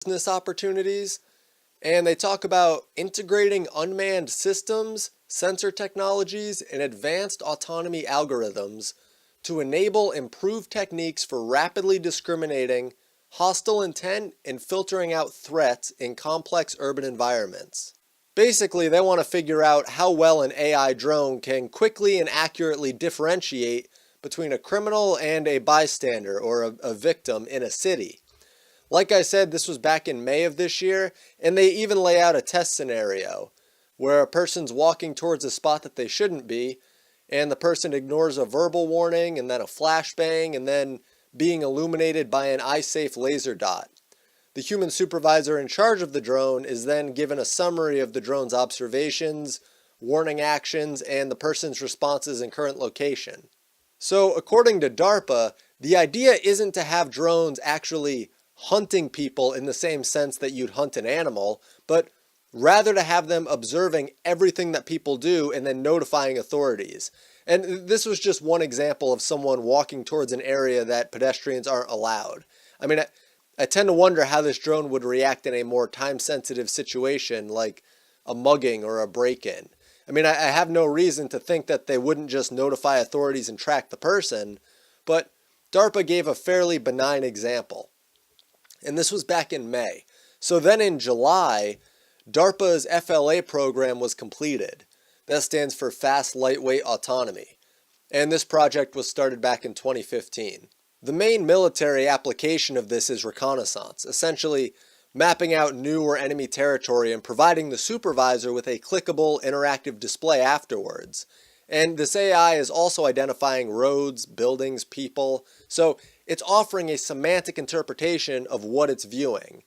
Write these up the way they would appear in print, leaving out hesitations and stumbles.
business opportunities, and they talk about integrating unmanned systems, sensor technologies, and advanced autonomy algorithms to enable improved techniques for rapidly discriminating hostile intent and filtering out threats in complex urban environments. Basically, they want to figure out how well an AI drone can quickly and accurately differentiate between a criminal and a bystander or a victim in a city. Like I said, this was back in May of this year, and they even lay out a test scenario where a person's walking towards a spot that they shouldn't be, and the person ignores a verbal warning and then a flashbang and then being illuminated by an eye-safe laser dot. The human supervisor in charge of the drone is then given a summary of the drone's observations, warning actions, and the person's responses and current location. So according to DARPA, the idea isn't to have drones actually hunting people in the same sense that you'd hunt an animal, but rather to have them observing everything that people do and then notifying authorities. And this was just one example of someone walking towards an area that pedestrians aren't allowed. I mean, I tend to wonder how this drone would react in a more time-sensitive situation like a mugging or a break-in. I mean, I have no reason to think that they wouldn't just notify authorities and track the person, but DARPA gave a fairly benign example. And this was back in May. So then in July, DARPA's FLA program was completed. That stands for Fast Lightweight Autonomy. And this project was started back in 2015. The main military application of this is reconnaissance, essentially mapping out new or enemy territory and providing the supervisor with a clickable interactive display afterwards. And this AI is also identifying roads, buildings, people, so it's offering a semantic interpretation of what it's viewing.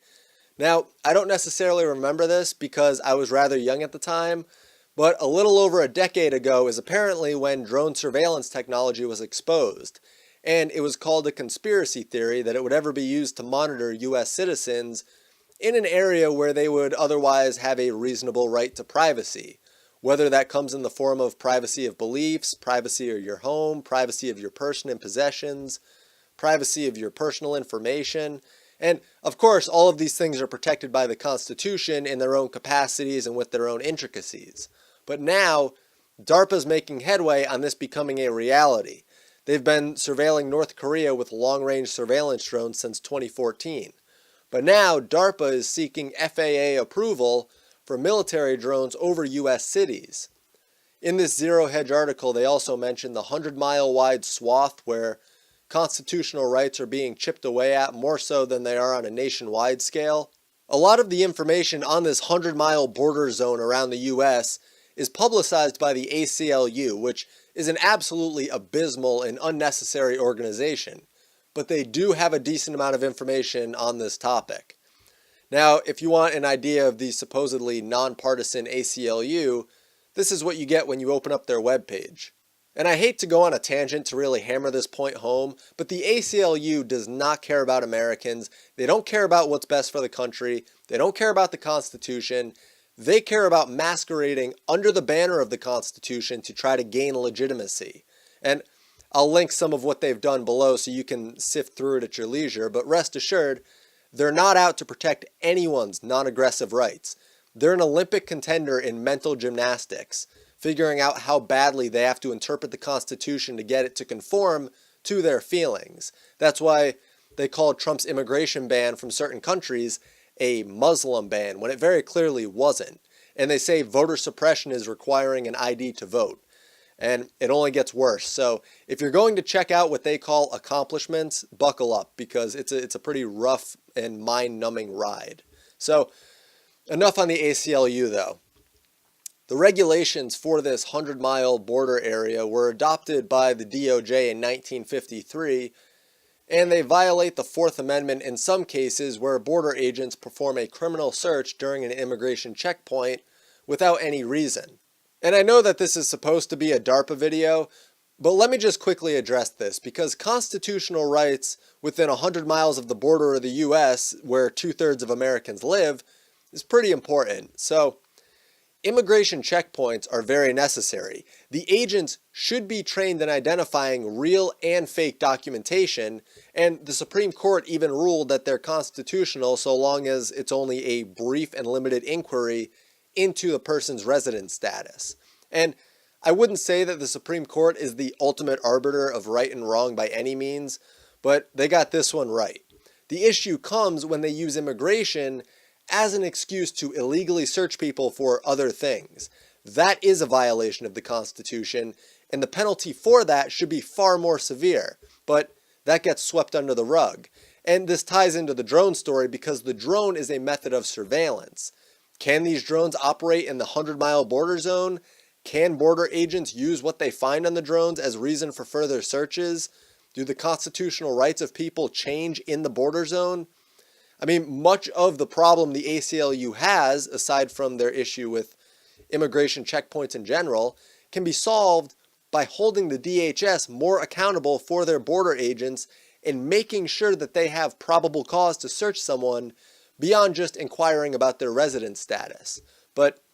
Now, I don't necessarily remember this because I was rather young at the time, but a little over a decade ago is apparently when drone surveillance technology was exposed, and it was called a conspiracy theory that it would ever be used to monitor US citizens in an area where they would otherwise have a reasonable right to privacy, whether that comes in the form of privacy of beliefs, privacy of your home, privacy of your person and possessions, privacy of your personal information. And of course, all of these things are protected by the Constitution in their own capacities and with their own intricacies. But now, DARPA's making headway on this becoming a reality. They've been surveilling North Korea with long-range surveillance drones since 2014. But now, DARPA is seeking FAA approval for military drones over US cities. In this Zero Hedge article, they also mentioned the 100-mile wide swath where constitutional rights are being chipped away at more so than they are on a nationwide scale. A lot of the information on this 100-mile border zone around the US is publicized by the ACLU, which is an absolutely abysmal and unnecessary organization, but they do have a decent amount of information on this topic. Now, if you want an idea of the supposedly nonpartisan ACLU, this is what you get when you open up their webpage. And I hate to go on a tangent to really hammer this point home, but the ACLU does not care about Americans. They don't care about what's best for the country. They don't care about the Constitution. They care about masquerading under the banner of the Constitution to try to gain legitimacy. And I'll link some of what they've done below so you can sift through it at your leisure, but rest assured, they're not out to protect anyone's non-aggressive rights. They're an Olympic contender in mental gymnastics, figuring out how badly they have to interpret the Constitution to get it to conform to their feelings. That's why they called Trump's immigration ban from certain countries a Muslim ban, when it very clearly wasn't. And they say voter suppression is requiring an ID to vote. And it only gets worse. So if you're going to check out what they call accomplishments, buckle up, because it's a pretty rough and mind-numbing ride. So enough on the ACLU though. The regulations for this 100-mile border area were adopted by the DOJ in 1953, and they violate the Fourth Amendment in some cases where border agents perform a criminal search during an immigration checkpoint without any reason. And I know that this is supposed to be a DARPA video, but let me just quickly address this, because constitutional rights within 100 miles of the border of the US, where 2/3 of Americans live, is pretty important. So Immigration checkpoints are very necessary. The agents should be trained in identifying real and fake documentation, and the Supreme Court even ruled that they're constitutional so long as it's only a brief and limited inquiry into the person's residence status. And I wouldn't say that the Supreme Court is the ultimate arbiter of right and wrong by any means, but they got this one right. The issue comes when they use immigration as an excuse to illegally search people for other things. That is a violation of the Constitution, and the penalty for that should be far more severe, but that gets swept under the rug. And this ties into the drone story because the drone is a method of surveillance. Can these drones operate in the 100-mile border zone? Can border agents use what they find on the drones as reason for further searches? Do the constitutional rights of people change in the border zone? I mean, much of the problem the ACLU has, aside from their issue with immigration checkpoints in general, can be solved by holding the DHS more accountable for their border agents and making sure that they have probable cause to search someone beyond just inquiring about their residence status. But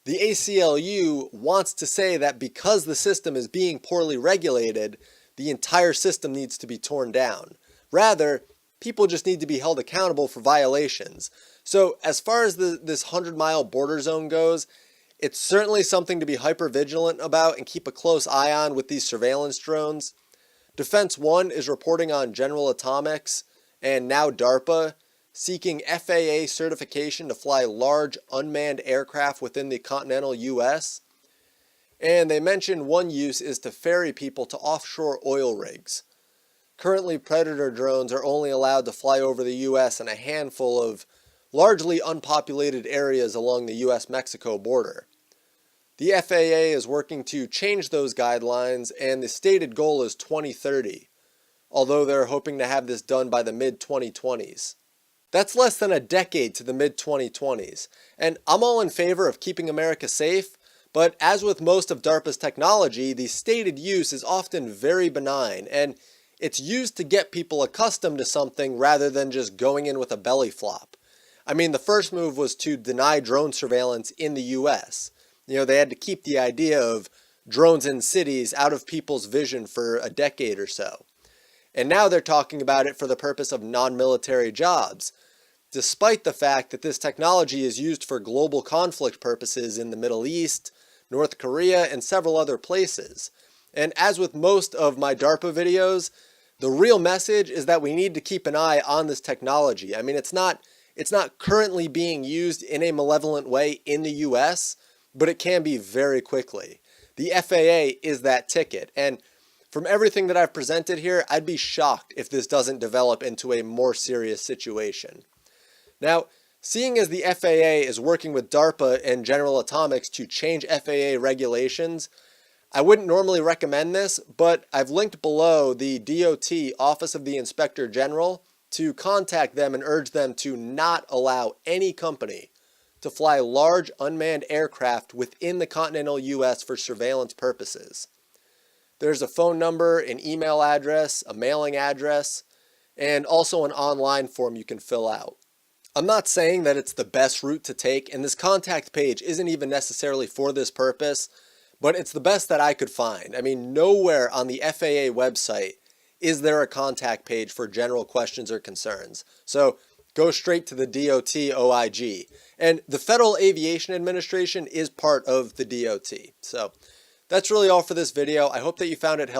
the ACLU wants to say that because the system is being poorly regulated, the entire system needs to be torn down. Rather, people just need to be held accountable for violations. So as far as this 100-mile border zone goes, it's certainly something to be hyper-vigilant about and keep a close eye on with these surveillance drones. Defense One is reporting on General Atomics and now DARPA seeking FAA certification to fly large unmanned aircraft within the continental US. And they mention one use is to ferry people to offshore oil rigs. Currently, Predator drones are only allowed to fly over the US in a handful of largely unpopulated areas along the US-Mexico border. The FAA is working to change those guidelines, and the stated goal is 2030, although they're hoping to have this done by the mid-2020s. That's less than a decade to the mid-2020s, and I'm all in favor of keeping America safe, but as with most of DARPA's technology, the stated use is often very benign, and it's used to get people accustomed to something rather than just going in with a belly flop. I mean, the first move was to deny drone surveillance in the US. They had to keep the idea of drones in cities out of people's vision for a decade or so. And now they're talking about it for the purpose of non-military jobs, despite the fact that this technology is used for global conflict purposes in the Middle East, North Korea, and several other places. And as with most of my DARPA videos, the real message is that we need to keep an eye on this technology. I mean, it's not currently being used in a malevolent way in the US, but it can be very quickly. The FAA is that ticket, and from everything that I've presented here, I'd be shocked if this doesn't develop into a more serious situation. Now, seeing as the FAA is working with DARPA and General Atomics to change FAA regulations, I wouldn't normally recommend this, but I've linked below the DOT Office of the Inspector General to contact them and urge them to not allow any company to fly large unmanned aircraft within the continental US for surveillance purposes. There's a phone number, an email address, a mailing address, and also an online form you can fill out. I'm not saying that it's the best route to take, and this contact page isn't even necessarily for this purpose, but it's the best that I could find. I mean, nowhere on the FAA website is there a contact page for general questions or concerns. So go straight to the DOT OIG. And the Federal Aviation Administration is part of the DOT. So that's really all for this video. I hope that you found it helpful.